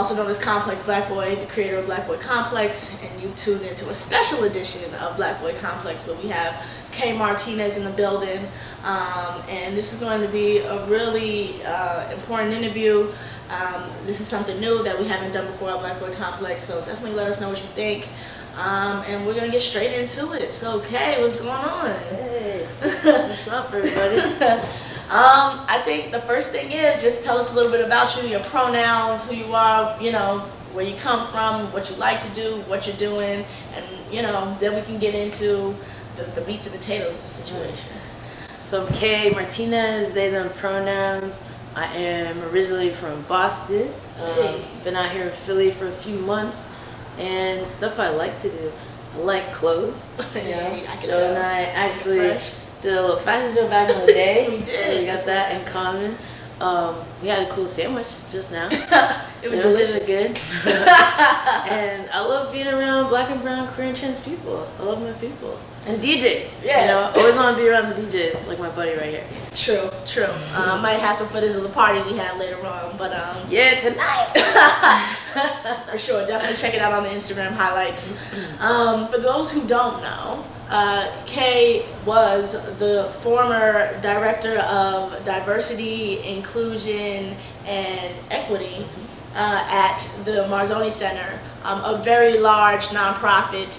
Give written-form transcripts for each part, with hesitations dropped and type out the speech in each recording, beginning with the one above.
also known as Complex Black Boy, the creator of Black Boy Complex, and you've tuned into a special edition of Black Boy Complex where we have K.Martinez in the building, and this is going to be a really important interview. This is something new that we haven't done before at Black Boy Complex, so definitely let us know what you think. And we're gonna get straight into it. So, Kay, what's going on? Hey, what's up, everybody? I think the first thing is just tell us a little bit about you, your pronouns, who you are, you know, where you come from, what you like to do, what you're doing, and you know, then we can get into the meat and potatoes of the situation. So I'm K.Martinez, they, them pronouns. I am originally from Boston. Been out here in Philly for a few months, and stuff I like to do. I like clothes. Yeah, I can Joe tell. and I actually did a little fashion show back in the day. We did. So we got that in common. We had a cool sandwich just now. It was Sandwiches delicious. are good. And I love being around black and brown, queer and trans people. I love my people. And DJs. Yeah. You know, always want to be around the DJs, like my buddy right here. True. Might have some footage of the party we have later on, but Yeah, tonight. for sure, definitely check it out on the Instagram highlights. For those who don't know, Kay was the former director of diversity, inclusion, and equity at the Mazzoni Center, a very large nonprofit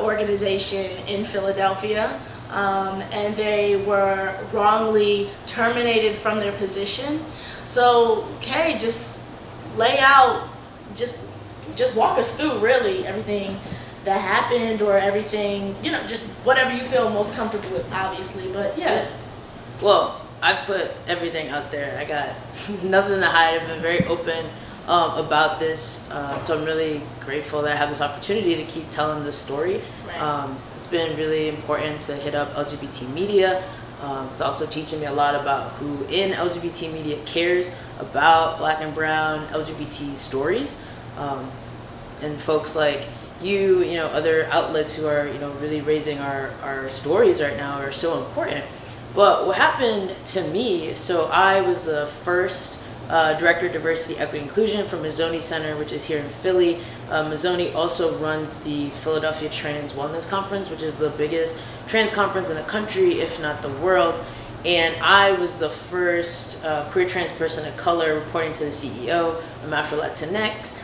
organization in Philadelphia. And they were wrongly terminated from their position. So, Kay, just lay out, just walk us through really everything that happened, or everything, you know, just whatever you feel most comfortable with, obviously, but yeah. Well, I put everything out there. I got nothing to hide. I've been very open about this, so I'm really grateful that I have this opportunity to keep telling this story. Right. It's been really important to hit up LGBT media. It's also teaching me a lot about who in LGBT media cares about black and brown LGBT stories, and folks like you know, other outlets who are, you know, really raising our stories right now are so important. But what happened to me, so I was the first Director of Diversity, Equity, Inclusion for Mazzoni Center, which is here in Philly. Mazzoni also runs the Philadelphia Trans Wellness Conference, which is the biggest trans conference in the country, if not the world. And I was the first queer trans person of color reporting to the CEO. I'm Afro-Latinx,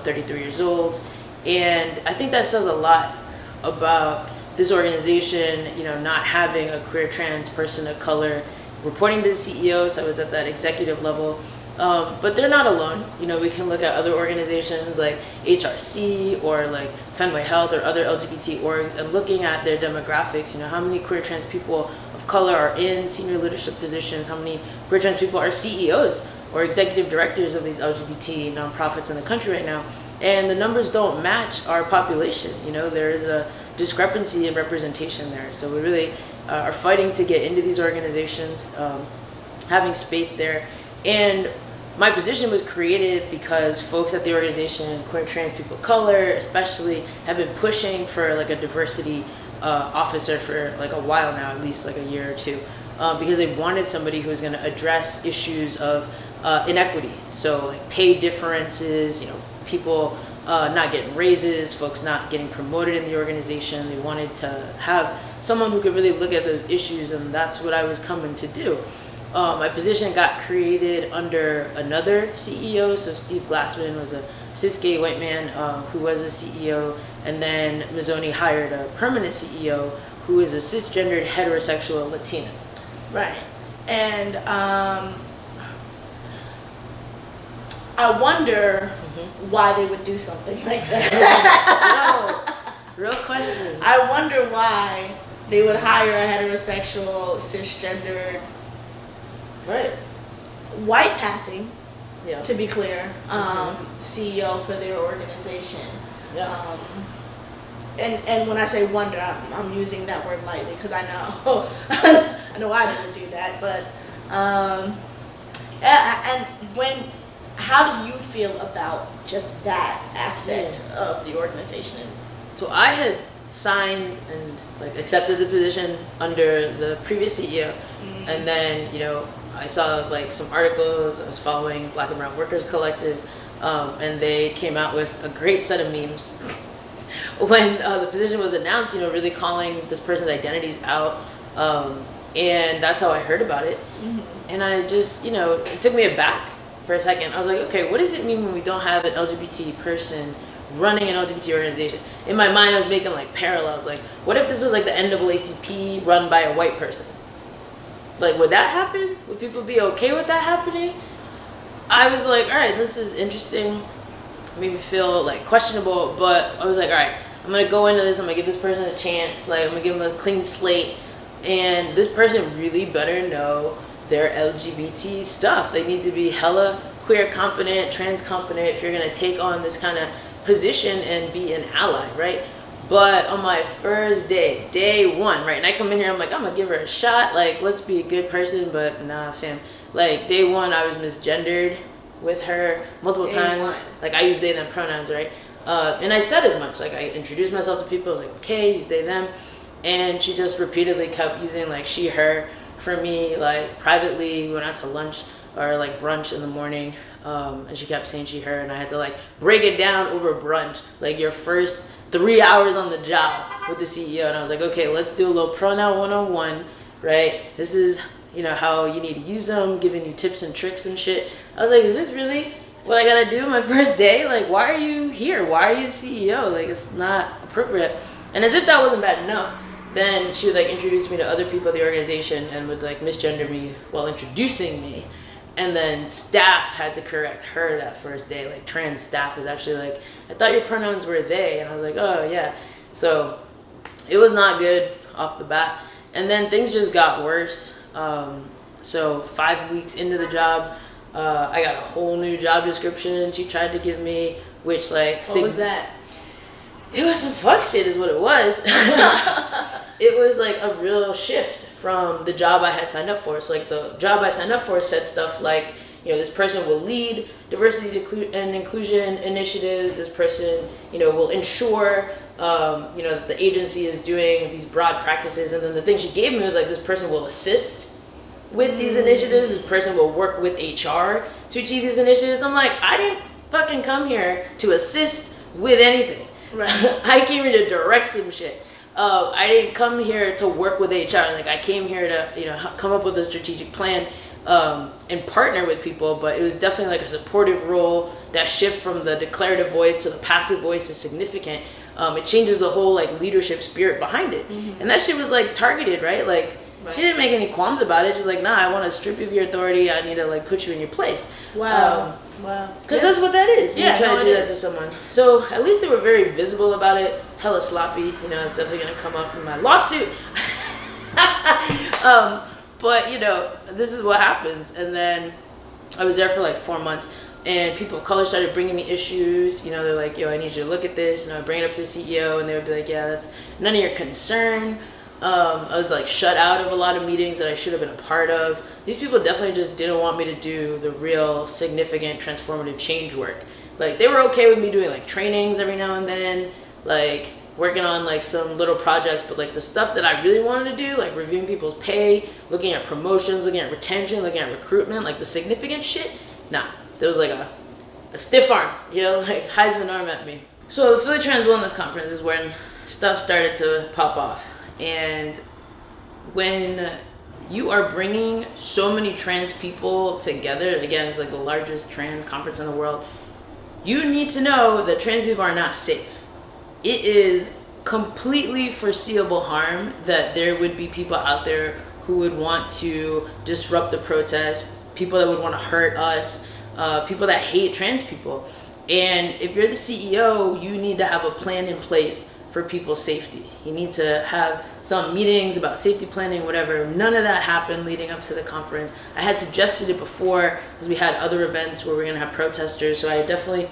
33 years old. And I think that says a lot about this organization, you know, not having a queer trans person of color reporting to the CEO. So I was at that executive level. But they're not alone. You know, we can look at other organizations like HRC or like Fenway Health or other LGBT orgs and looking at their demographics. You know, how many queer trans people of color are in senior leadership positions? How many queer trans people are CEOs or executive directors of these LGBT nonprofits in the country right now? And the numbers don't match our population. You know, there is a discrepancy in representation there. So we really are fighting to get into these organizations, having space there. And my position was created because folks at the organization, queer trans people of color especially, have been pushing for like a diversity officer for like a while now, at least like a year or two, because they wanted somebody who was going to address issues of inequity. So like pay differences, you know, people not getting raises, folks not getting promoted in the organization. They wanted to have someone who could really look at those issues, and that's what I was coming to do. My position got created under another CEO. So Steve Glassman was a cis gay white man who was a CEO, and then Mazzoni hired a permanent CEO who is a cisgendered heterosexual Latina. Right. And I wonder why they would do something like that. No, real question. I wonder why they would hire a heterosexual, cisgendered, Right. white passing, Yeah. to be clear, CEO for their organization. Yeah. And when I say wonder, I'm using that word lightly because I know I know I didn't do that. But how do you feel about just that aspect of the organization? So I had signed and like accepted the position under the previous CEO, and then, you know, I saw like some articles. I was following Black and Brown Workers Collective, and they came out with a great set of memes when the position was announced, you know, really calling this person's identities out. And that's how I heard about it. And I just, you know, it took me aback for a second. I was like, okay, what does it mean when we don't have an LGBT person running an LGBT organization? In my mind, I was making like parallels. Like, what if this was like the NAACP run by a white person? Like, would that happen? Would people be okay with that happening? I was like, all right, this is interesting. Made me feel like questionable, but I was like, all right, I'm gonna go into this. I'm gonna give this person a chance. Like, I'm gonna give them a clean slate. And this person really better know their LGBT stuff. They need to be hella queer competent, trans competent if you're gonna take on this kind of position and be an ally, right? But on my first day one, right? And I come in here, I'm like, I'm gonna give her a shot. Like, let's be a good person, but nah, fam. Like, day one, I was misgendered with her multiple times. Like, I use they, them pronouns, right? And I said as much. Like, I introduced myself to people. I was like, okay, use they, them. And she just repeatedly kept using like she, her for me, like privately. We went out to lunch or like brunch in the morning, and she kept saying she, her, and I had to like break it down over brunch, like your first 3 hours on the job with the CEO. And I was like, okay, let's do a little pronoun 101, right? This is, you know, how you need to use them, giving you tips and tricks and shit. I was like, is this really what I gotta do my first day? Like, why are you here? Why are you the CEO? Like, it's not appropriate. And as if that wasn't bad enough, then she would like introduce me to other people of the organization and would like misgender me while introducing me. And then staff had to correct her that first day. Like, trans staff was actually like, I thought your pronouns were they. And I was like, oh yeah. So it was not good off the bat. And then things just got worse. So 5 weeks into the job, I got a whole new job description she tried to give me, which like... What was that? It was some fuck shit is what it was. It was like a real shift from the job I had signed up for. So like the job I signed up for said stuff like, you know, this person will lead diversity and inclusion initiatives. This person, you know, will ensure, you know, that the agency is doing these broad practices. And then the thing she gave me was like, this person will assist with these initiatives. This person will work with HR to achieve these initiatives. I'm like, I didn't fucking come here to assist with anything. Right. I came here to direct some shit. I didn't come here to work with HR. Like, I came here to, you know, come up with a strategic plan and partner with people. But it was definitely like a supportive role. That shift from the declarative voice to the passive voice is significant. It changes the whole like leadership spirit behind it. And that shit was like targeted, right? Like, she didn't make any qualms about it. She's like, nah, I want to strip you of your authority. I need to like put you in your place. Wow. Because that's what that is when you try to do that to someone. So at least they were very visible about it. Hella sloppy. You know, it's definitely going to come up in my lawsuit. But, you know, this is what happens. And then I was there for like 4 months. And people of color started bringing me issues. You know, they're like, yo, I need you to look at this. And I would bring it up to the CEO. And they would be like, yeah, that's none of your concern. I was like shut out of a lot of meetings that I should have been a part of. These people definitely just didn't want me to do the real significant transformative change work. Like, they were okay with me doing like trainings every now and then, like working on like some little projects, but like the stuff that I really wanted to do, like reviewing people's pay, looking at promotions, looking at retention, looking at recruitment, like the significant shit, nah. There was like a stiff arm, you know, like Heisman arm at me. So the Philly Trans Wellness Conference is when stuff started to pop off. And when you are bringing so many trans people together, again, it's like the largest trans conference in the world, you need to know that trans people are not safe. It is completely foreseeable harm that there would be people out there who would want to disrupt the protest, people that would want to hurt us, people that hate trans people. And if you're the CEO, you need to have a plan in place for people's safety. You need to have some meetings about safety planning, whatever. None of that happened leading up to the conference. I had suggested it before because we had other events where we were gonna have protesters, so I definitely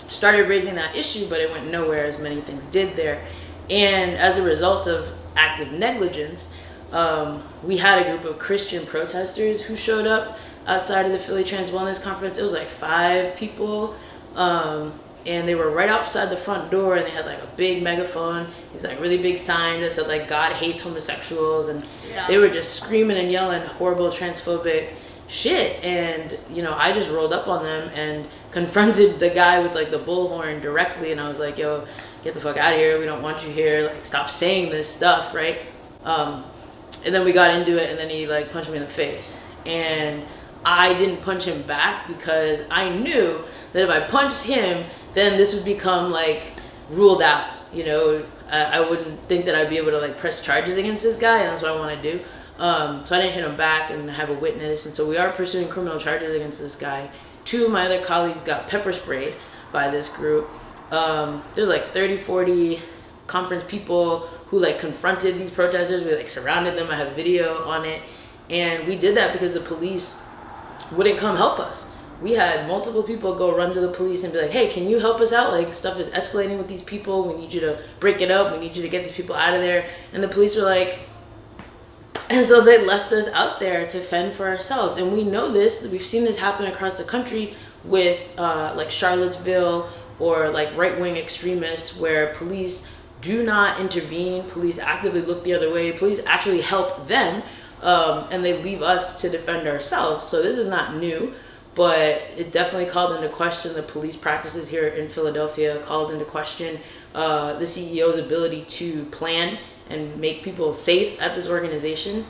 started raising that issue, but it went nowhere, as many things did there. And as a result of active negligence, we had a group of Christian protesters who showed up outside of the Philly Trans Wellness Conference. It was like 5 people. And they were right outside the front door, and they had like a big megaphone, these like really big signs that said like God hates homosexuals, and they were just screaming and yelling horrible transphobic, shit. And, you know, I just rolled up on them and confronted the guy with like the bullhorn directly. And I was like, yo, get the fuck out of here. We don't want you here. Like, stop saying this stuff, right? And then we got into it, and then he like punched me in the face. And I didn't punch him back because I knew that if I punched him, then this would become like ruled out. You know, I wouldn't think that I'd be able to like press charges against this guy, and that's what I want to do. So I didn't hit him back and have a witness, and so we are pursuing criminal charges against this guy. 2 of my other colleagues got pepper sprayed by this group. There's like 30, 40 conference people who like confronted these protesters. We like surrounded them. I have video on it. And we did that because the police wouldn't come help us. We had multiple people go run to the police and be like, hey, can you help us out? Like, stuff is escalating with these people. We need you to break it up. We need you to get these people out of there. And the police were like, and so they left us out there to fend for ourselves. And we know this. We've seen this happen across the country with like Charlottesville or like right-wing extremists where police do not intervene. Police actively look the other way. Police actually help them. And they leave us to defend ourselves. So this is not new, but it definitely called into question the police practices here in Philadelphia, called into question the CEO's ability to plan and make people safe at this organization.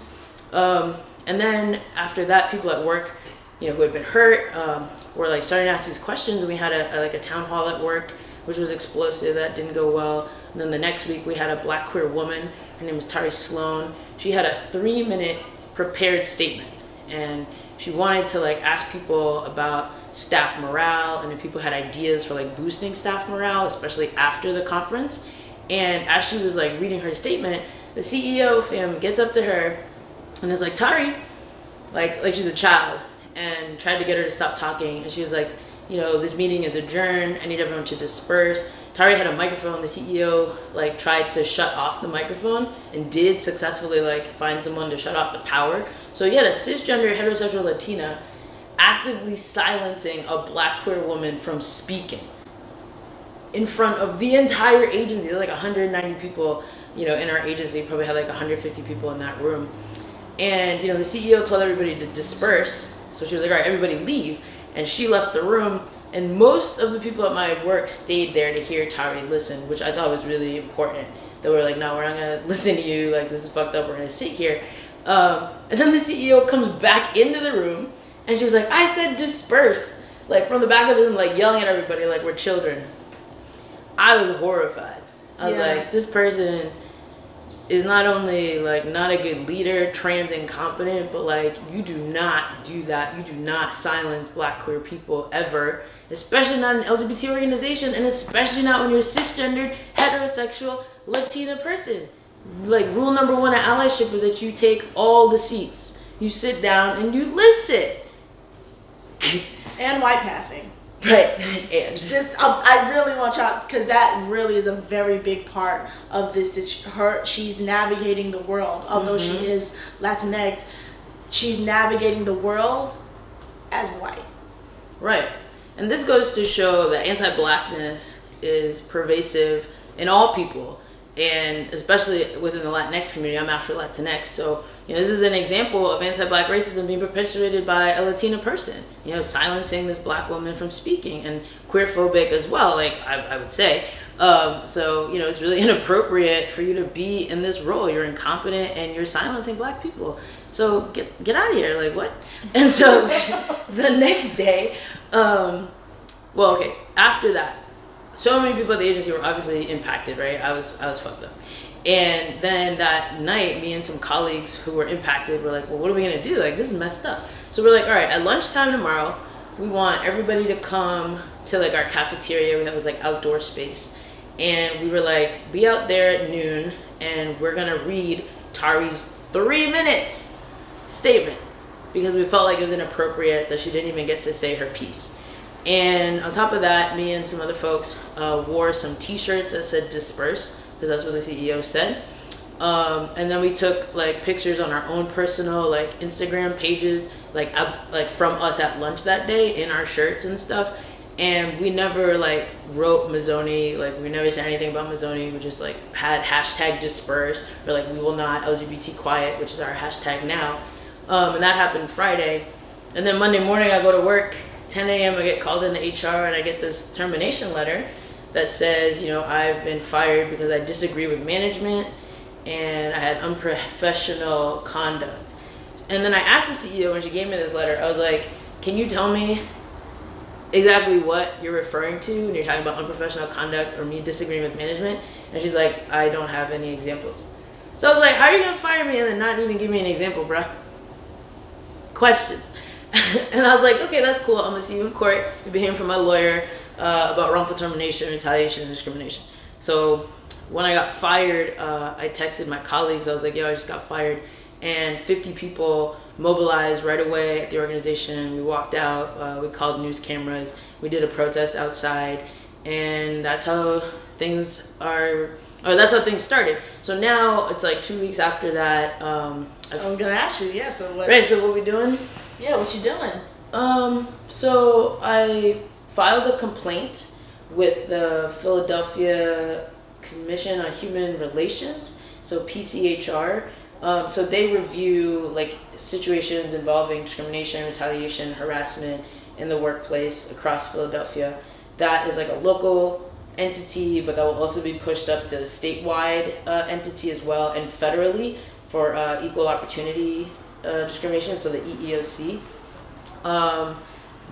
And then after that, people at work, you know, who had been hurt, were like starting to ask these questions. And we had a town hall at work, which was explosive. That didn't go well. And then the next week we had a Black queer woman. Her name was Tari Sloan. She had a 3-minute prepared statement, and she wanted to like ask people about staff morale and if people had ideas for like boosting staff morale, especially after the conference. And as she was like reading her statement, the CEO gets up to her and is like, Tari, like she's a child, and tried to get her to stop talking. And she was like, you know, this meeting is adjourned. I need everyone to disperse. Tari had a microphone. The CEO like tried to shut off the microphone and did successfully like find someone to shut off the power. So you had a cisgender heterosexual Latina actively silencing a Black queer woman from speaking in front of the entire agency. There's like 190 people, you know, in our agency. Probably had like 150 people in that room. And, you know, the CEO told everybody to disperse. So she was like, all right, everybody leave. And she left the room. And most of the people at my work stayed there to hear Tari listen, which I thought was really important. They were like, no, we're not going to listen to you. Like, this is fucked up. We're going to sit here. And then the CEO comes back into the room. And she was like, I said disperse. Like, from the back of the room, like, yelling at everybody like we're children. I was horrified. I was like, this person is not only like not a good leader, trans incompetent, but like you do not do that. You do not silence Black queer people ever, especially not an LGBT organization, and especially not when you're a cisgendered, heterosexual, Latina person. Like, rule number 1 at allyship is that you take all the seats. You sit down and you listen. And white passing. Right. And I really want y'all, because that really is a very big part of this. She's navigating the world, although she is Latinx. She's navigating the world as white. Right. And this goes to show that anti-Blackness is pervasive in all people, and especially within the Latinx community. I'm after Latinx, so you know, this is an example of anti-Black racism being perpetuated by a Latina person, you know, silencing this Black woman from speaking, and queerphobic as well, like I would say. So, you know, it's really inappropriate for you to be in this role. You're incompetent and you're silencing Black people. So get out of here, like what? And so the next day, after that, so many people at the agency were obviously impacted, right? I was fucked up. And then that night, me and some colleagues who were impacted were like, well, what are we gonna do? Like, this is messed up. So we're like, all right, at lunchtime tomorrow, we want everybody to come to like our cafeteria. We have this like outdoor space. And we were like, be out there at noon, and we're gonna read Tari's 3 minutes statement, because we felt like it was inappropriate that she didn't even get to say her piece. And on top of that, me and some other folks wore some t-shirts that said disperse, because that's what the CEO said. And then we took like pictures on our own personal like Instagram pages, like from us at lunch that day in our shirts and stuff. And we never like wrote Mazzoni, like we never said anything about Mazzoni. We just like had hashtag disperse, or like we will not LGBT quiet, which is our hashtag now. And that happened Friday. And then Monday morning I go to work, 10 a.m. I get called into HR and I get this termination letter that says, you know, I've been fired because I disagree with management and I had unprofessional conduct. And then I asked the CEO when she gave me this letter, I was like, can you tell me exactly what you're referring to when you're talking about unprofessional conduct or me disagreeing with management? And she's like, I don't have any examples. So I was like, how are you gonna fire me and then not even give me an example, bruh? Questions. And I was like, okay, that's cool. I'm gonna see you in court. You'll be hearing from my lawyer about wrongful termination, retaliation, and discrimination. So when I got fired, I texted my colleagues. I was like, yo, I just got fired. And 50 people mobilized right away at the organization. We walked out, we called news cameras, we did a protest outside, and that's how things started. So now it's like 2 weeks after that. I was gonna ask you, yeah, so what? Right, so what we doing? Yeah, what you doing? So I filed a complaint with the Philadelphia Commission on Human Relations, so PCHR. So they review like situations involving discrimination, retaliation, harassment in the workplace across Philadelphia. That is like a local entity, but that will also be pushed up to a statewide entity as well, and federally for equal opportunity discrimination, so the EEOC.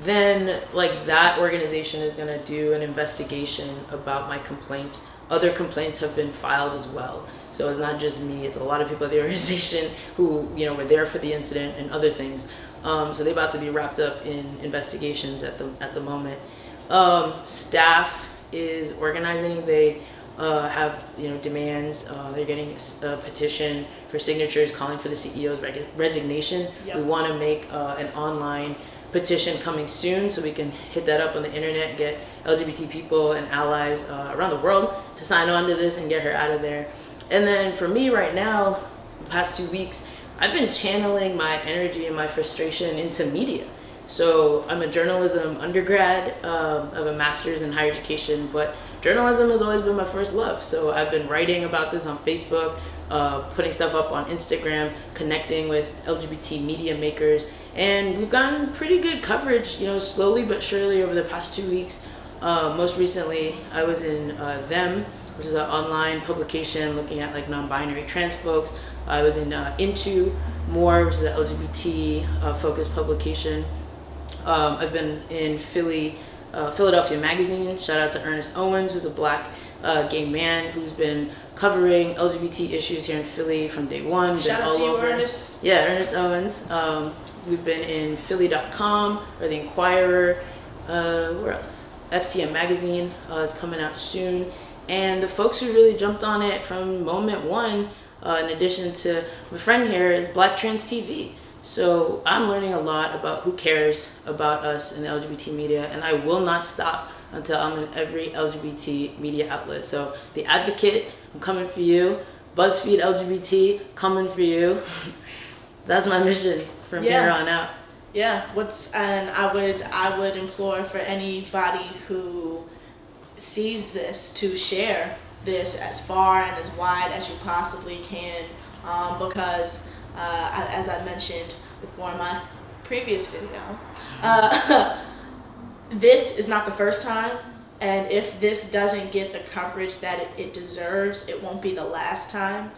Then like that organization is going to do an investigation about my complaints. Other complaints have been filed as well. So it's not just me, it's a lot of people at the organization who, you know, were there for the incident and other things. So they're about to be wrapped up in investigations at the moment. Staff is organizing. They have, you know, demands. They're getting a petition for signatures calling for the CEO's resignation. Yep. We want to make an online petition coming soon, so we can hit that up on the internet and get LGBT people and allies around the world to sign on to this and get her out of there. And then for me right now, the past 2 weeks, I've been channeling my energy and my frustration into media. So I'm a journalism undergrad, I have a master's in higher education, but journalism has always been my first love. So I've been writing about this on Facebook, putting stuff up on Instagram, connecting with LGBT media makers, and we've gotten pretty good coverage, you know, slowly but surely over the past 2 weeks. Most recently, I was in Them, which is an online publication looking at like non-binary trans folks. I was in Into More, which is an LGBT focused publication. I've been in Philadelphia Magazine. Shout out to Ernest Owens, who's a black gay man who's been covering LGBT issues here in Philly from day one. Shout out to you, Ernest. Yeah, Ernest Owens. We've been in Philly.com or The Inquirer. Where else? FTM Magazine is coming out soon. And the folks who really jumped on it from moment one, in addition to my friend here, is Black Trans TV. So I'm learning a lot about who cares about us in the LGBT media, and I will not stop until I'm in every LGBT media outlet. So The Advocate, I'm coming for you. BuzzFeed LGBT, coming for you. That's my mission from here on out. Yeah, and I would implore for anybody who sees this to share this as far and as wide as you possibly can, because as I mentioned before in my previous video, this is not the first time, and if this doesn't get the coverage that it deserves, it won't be the last time.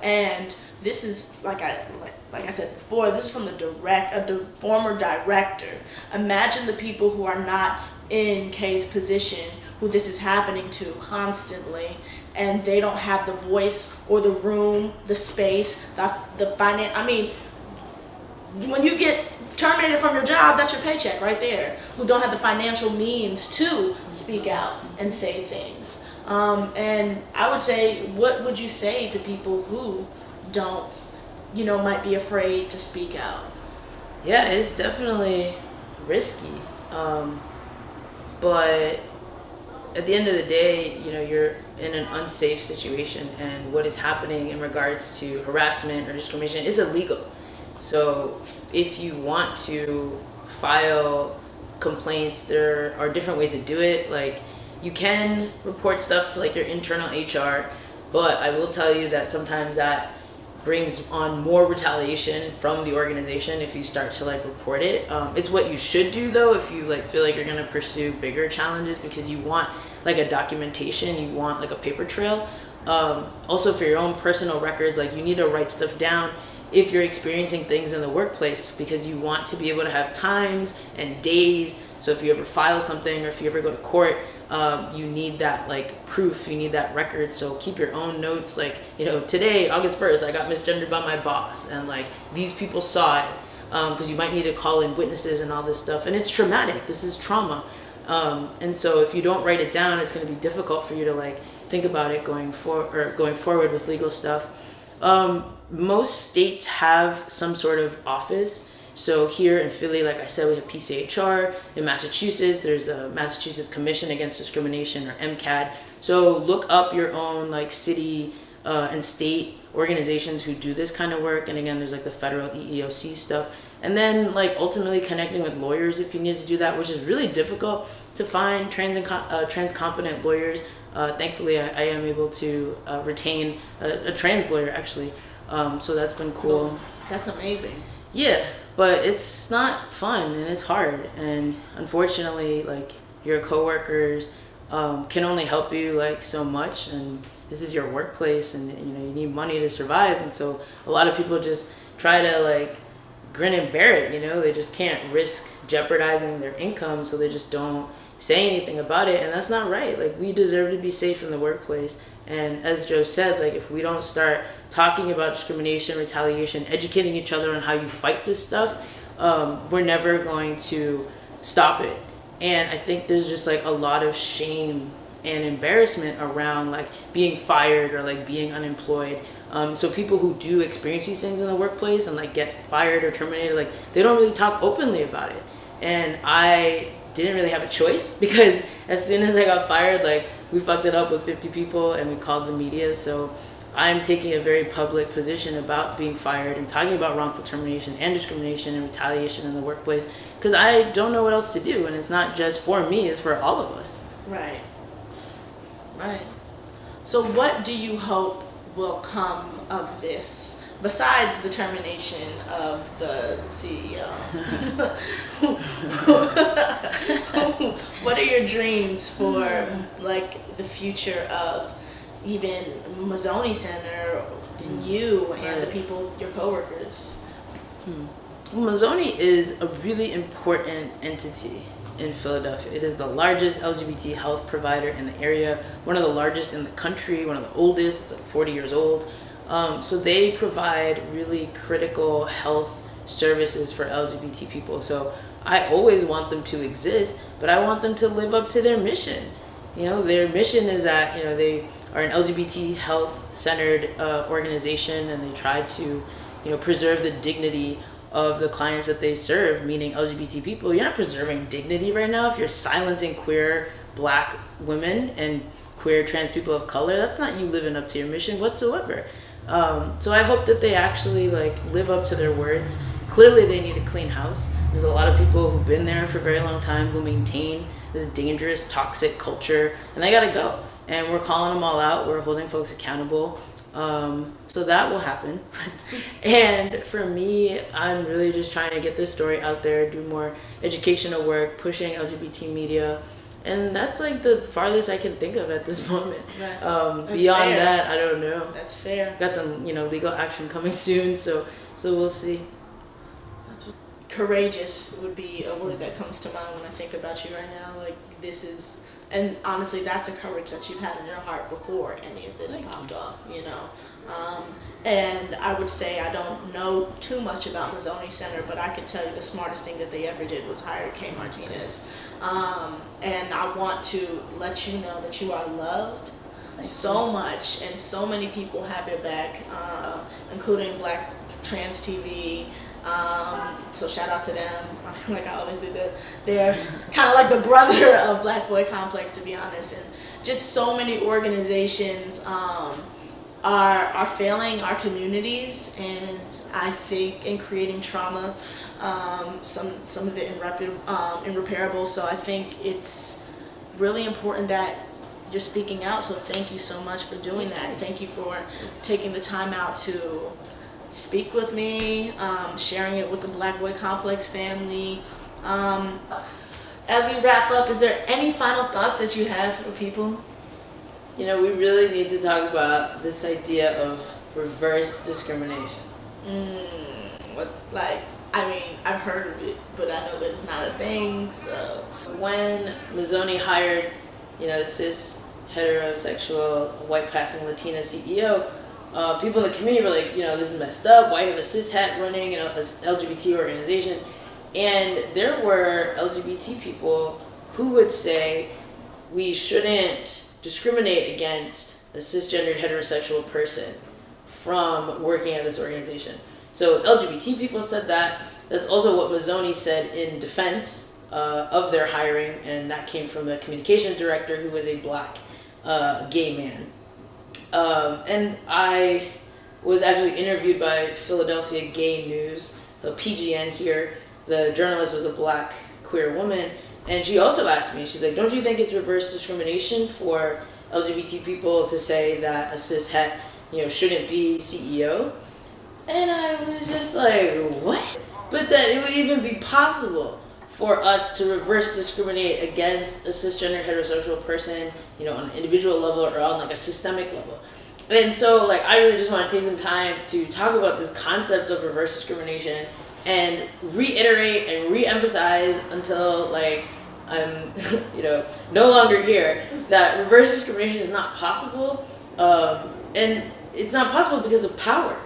And this is like I said before, this is from the former director. Imagine the people who are not in Kay's position, who this is happening to constantly, and they don't have the voice or the room, the space, the finance. I mean, when you get terminated from your job, that's your paycheck right there. Who don't have the financial means to speak out and say things. And I would say, what would you say to people who don't, you know, might be afraid to speak out? Yeah, it's definitely risky. But at the end of the day, you know, you're in an unsafe situation, and what is happening in regards to harassment or discrimination is illegal. So if you want to file complaints, there are different ways to do it. Like, you can report stuff to like your internal HR, but I will tell you that sometimes that brings on more retaliation from the organization if you start to like report it. It's what you should do though if you like feel like you're gonna pursue bigger challenges, because you want like a documentation, you want like a paper trail. Also for your own personal records, like you need to write stuff down if you're experiencing things in the workplace, because you want to be able to have times and days. So if you ever file something or if you ever go to court, you need that like proof, you need that record. So keep your own notes, like, you know, today, August 1st, I got misgendered by my boss, and like these people saw it, because you might need to call in witnesses and all this stuff. And it's traumatic, this is trauma. And so if you don't write it down, it's going to be difficult for you to like think about it going forward with legal stuff. Most states have some sort of office. So here in Philly, like I said, we have PCHR. In Massachusetts, there's a Massachusetts Commission Against Discrimination, or MCAD. So look up your own like city and state organizations who do this kind of work. And again, there's like the federal EEOC stuff. And then like ultimately connecting with lawyers if you need to do that, which is really difficult to find trans competent lawyers. Thankfully, I am able to retain a trans lawyer actually. So that's been cool. That's amazing. Yeah, but it's not fun and it's hard. And unfortunately, like your coworkers can only help you like so much. And this is your workplace, and you know you need money to survive. And so a lot of people just try to like grin and bear it. You know, they just can't risk jeopardizing their income, so they just don't say anything about it. And that's not right. Like we deserve to be safe in the workplace. And as Joe said, like if we don't start talking about discrimination, retaliation, educating each other on how you fight this stuff, we're never going to stop it. And I think there's just like a lot of shame and embarrassment around like being fired or like being unemployed. So people who do experience these things in the workplace and like get fired or terminated, like they don't really talk openly about it. And I didn't really have a choice, because as soon as I got fired, like we fucked it up with 50 people and we called the media. So I'm taking a very public position about being fired and talking about wrongful termination and discrimination and retaliation in the workplace, because I don't know what else to do. And it's not just for me, it's for all of us. Right. Right. So what do you hope will come of this, besides the termination of the CEO? What are your dreams for like the future of even Mazzoni Center, and you and the people, your coworkers? Well, Mazzoni is a really important entity in Philadelphia. It is the largest LGBT health provider in the area, one of the largest in the country, one of the oldest. It's like 40 years old. So they provide really critical health services for LGBT people. So I always want them to exist, but I want them to live up to their mission. You know, their mission is that, you know, they are an LGBT health centered organization, and they try to, you know, preserve the dignity of the clients that they serve, meaning LGBT people. You're not preserving dignity right now if you're silencing queer Black women and queer trans people of color. That's not you living up to your mission whatsoever. So I hope that they actually like live up to their words. Clearly they need a clean house. There's a lot of people who've been there for a very long time who maintain this dangerous, toxic culture, and they gotta go. And we're calling them all out. We're holding folks accountable. So that will happen. And for me, I'm really just trying to get this story out there, do more educational work, pushing LGBT media. And that's like the farthest I can think of at this moment. Right. Beyond fair. that, I don't know. That's fair. Got some, you know, legal action coming soon, so we'll see. That's what, courageous would be a word that comes to mind when I think about you right now. Like this is, and honestly, that's a courage that you've had in your heart before any of this popped off, you know. And I would say I don't know too much about Mazzoni Center, but I can tell you the smartest thing that they ever did was hire K.Martinez. And I want to let you know that you are loved so much, and so many people have your back, including Black Trans TV. So shout out to them. Like I always do, they're kind of like the brother of Black Boy Complex, to be honest. And just so many organizations are failing our communities, and I think in creating trauma, some of it irreparable. So I think it's really important that you're speaking out. So thank you so much for doing that. Thank you for taking the time out to speak with me, sharing it with the Black Boy Complex family. As we wrap up, is there any final thoughts that you have for people? You know, we really need to talk about this idea of reverse discrimination. I've heard of it, but I know that it's not a thing, so. When Mazzoni hired, the cis, heterosexual, white passing Latina CEO, people in the community were like, this is messed up. Why have a cis het running an LGBT organization? And there were LGBT people who would say we shouldn't discriminate against a cisgendered heterosexual person from working at this organization. So LGBT people said that. That's also what Mazzoni said in defense of their hiring, and that came from the communications director, who was a Black gay man. And I was actually interviewed by Philadelphia Gay News, the PGN here. The journalist was a Black queer woman, and she also asked me, she's like, don't you think it's reverse discrimination for LGBT people to say that a cis het, shouldn't be CEO? And I was just like, what? But that it would even be possible for us to reverse discriminate against a cisgender heterosexual person, on an individual level or on like a systemic level. And so I really just want to take some time to talk about this concept of reverse discrimination and reiterate and re-emphasize until I'm no longer here, that reverse discrimination is not possible, and it's not possible because of power.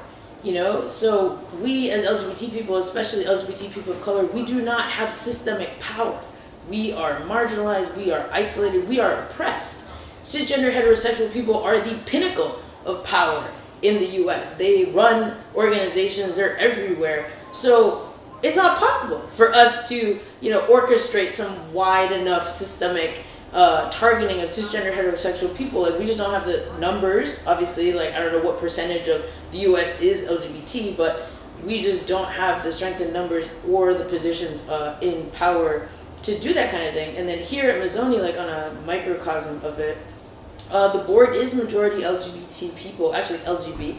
So we as LGBT people, especially LGBT people of color, we do not have systemic power. We are marginalized, we are isolated, we are oppressed. Cisgender heterosexual people are the pinnacle of power in the US. They run organizations, they're everywhere. So it's not possible for us to, orchestrate some wide enough systemic targeting of cisgender heterosexual people. We just don't have the numbers. Obviously, I don't know what percentage of the US is LGBT, but we just don't have the strength in numbers or the positions in power to do that kind of thing. And then here at Mazzoni, on a microcosm of it, the board is majority LGBT people, actually LGB.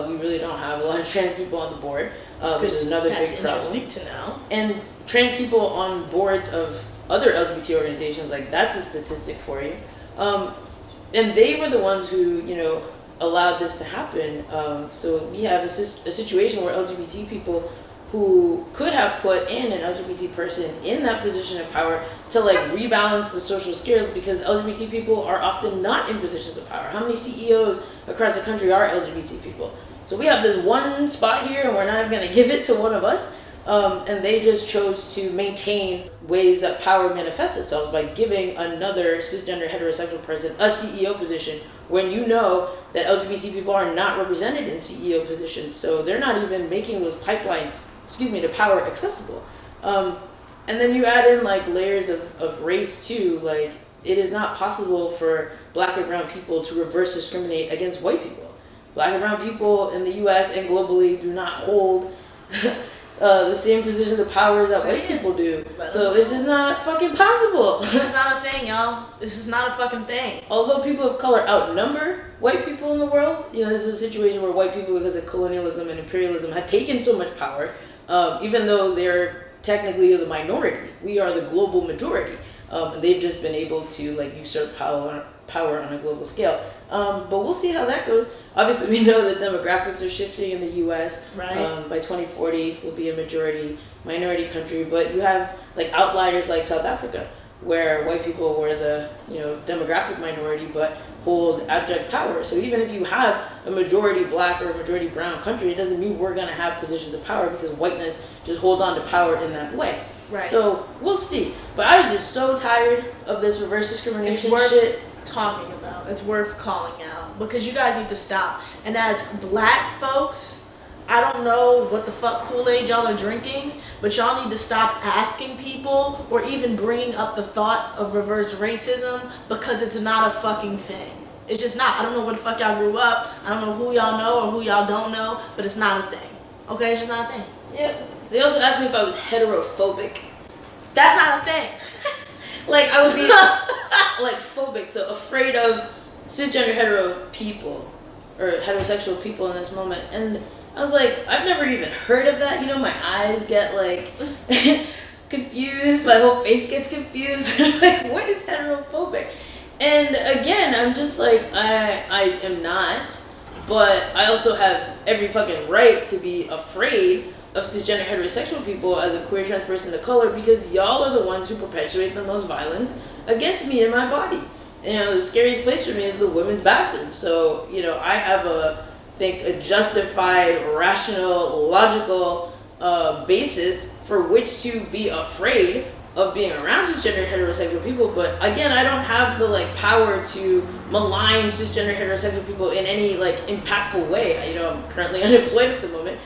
We really don't have a lot of trans people on the board, which is another big problem. That's interesting to know. And trans people on boards of other LGBT organizations, that's a statistic for you. And they were the ones who, allowed this to happen. So we have a situation where LGBT people who could have put in an LGBT person in that position of power to rebalance the social scales, because LGBT people are often not in positions of power. How many CEOs across the country are LGBT people? So we have this one spot here and we're not even going to give it to one of us. And they just chose to maintain ways that power manifests itself by giving another cisgender heterosexual person a CEO position, when that LGBT people are not represented in CEO positions. So they're not even making those pipelines, to power accessible. And then you add in layers of race too. It is not possible for Black and brown people to reverse discriminate against white people. Black and brown people in the US and globally do not hold the same positions of power that white people do. So it's just not fucking possible. It's not a thing, y'all. This is not a fucking thing. Although people of color outnumber white people in the world, this is a situation where white people, because of colonialism and imperialism, have taken so much power, even though they're technically the minority. We are the global majority. And they've just been able to usurp power on a global scale. But we'll see how that goes. Obviously, we know that demographics are shifting in the U.S. Right. By 2040, we'll be a minority country. But you have outliers like South Africa, where white people were the demographic minority, but hold abject power. So even if you have a majority Black or a majority brown country, it doesn't mean we're going to have positions of power, because whiteness just hold on to power in that way. Right. So we'll see. But I was just so tired of this reverse discrimination shit. Talking about. It's worth calling out, because you guys need to stop. And as Black folks, I don't know what the fuck Kool-Aid y'all are drinking, but y'all need to stop asking people or even bringing up the thought of reverse racism, because it's not a fucking thing. It's just not. I don't know where the fuck y'all grew up. I don't know who y'all know or who y'all don't know, but it's not a thing. Okay, it's just not a thing. Yeah. They also asked me if I was heterophobic. That's not a thing. like I would be like phobic, so afraid of cisgender hetero people or heterosexual people in this moment. And I was like, I've never even heard of that. You know, my eyes get like confused, my whole face gets confused. Like, what is heterophobic? And again, I'm just like, I am not, but I also have every fucking right to be afraid of cisgender heterosexual people as a queer trans person of color, because y'all are the ones who perpetuate the most violence against me and my body. You know, the scariest place for me is the women's bathroom. So, you know, I have a justified, rational, logical basis for which to be afraid of being around cisgender heterosexual people. But again, I don't have the like power to malign cisgender heterosexual people in any like impactful way. You know, I'm currently unemployed at the moment.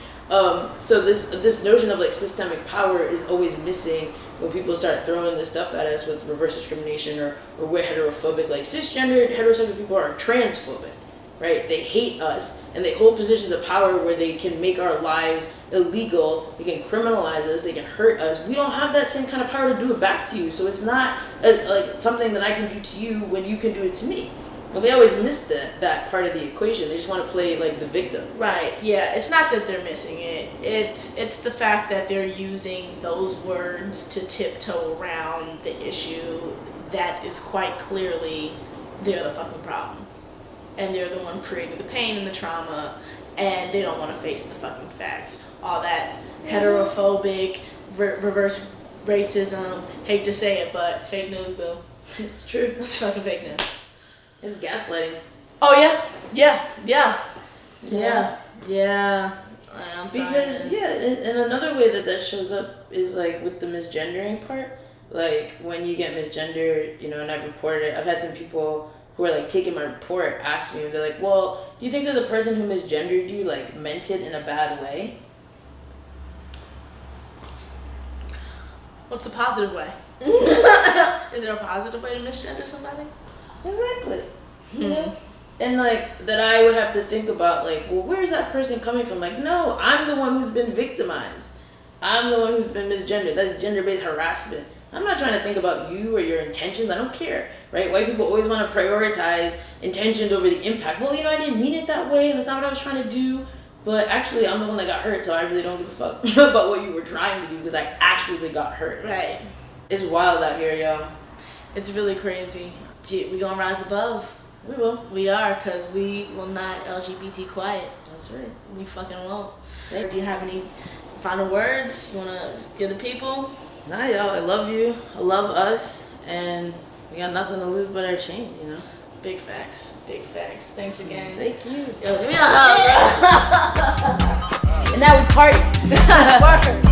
So this notion of like systemic power is always missing when people start throwing this stuff at us with reverse discrimination or we're heterophobic. Like, cisgendered heterosexual people are transphobic, right? They hate us and they hold positions of power where they can make our lives illegal, they can criminalize us, they can hurt us. We don't have that same kind of power to do it back to you. So it's not like something that I can do to you when you can do it to me. Well, they always miss that part of the equation. They just want to play like the victim. Right. Yeah. It's not that they're missing it. It's the fact that they're using those words to tiptoe around the issue that is quite clearly they're the fucking problem, and they're the one creating the pain and the trauma, and they don't want to face the fucking facts. All that heterophobic, reverse racism. Hate to say it, but it's fake news, boo. It's true. It's fucking fake news. It's gaslighting. Oh yeah. I'm sorry. Because and another way that shows up is like with the misgendering part. Like when you get misgendered, you know, and I've reported it. I've had some people who are like taking my report ask me, they're like, "Well, do you think that the person who misgendered you like meant it in a bad way?" What's a positive way? Is there a positive way to misgender somebody? Exactly. Yeah. And like that I would have to think about like, well, where's that person coming from? Like, no, I'm the one who's been victimized. I'm the one who's been misgendered. That's gender-based harassment. I'm not trying to think about you or your intentions. I don't care, right? White people always want to prioritize intentions over the impact. Well, you know, I didn't mean it that way, and that's not what I was trying to do. But actually, I'm the one that got hurt, so I really don't give a fuck about what you were trying to do because I actually got hurt. Right. It's wild out here, y'all. It's really crazy. We gonna rise above. We will. We are, because we will not LGBT quiet. That's right. We fucking won't. Do you have any final words you want to give the people? Nah, y'all. I love you. I love us. And we got nothing to lose but our chains, you know? Big facts. Big facts. Thanks again. Thank you. Yo, give me a hug, bro. And now we party. Word.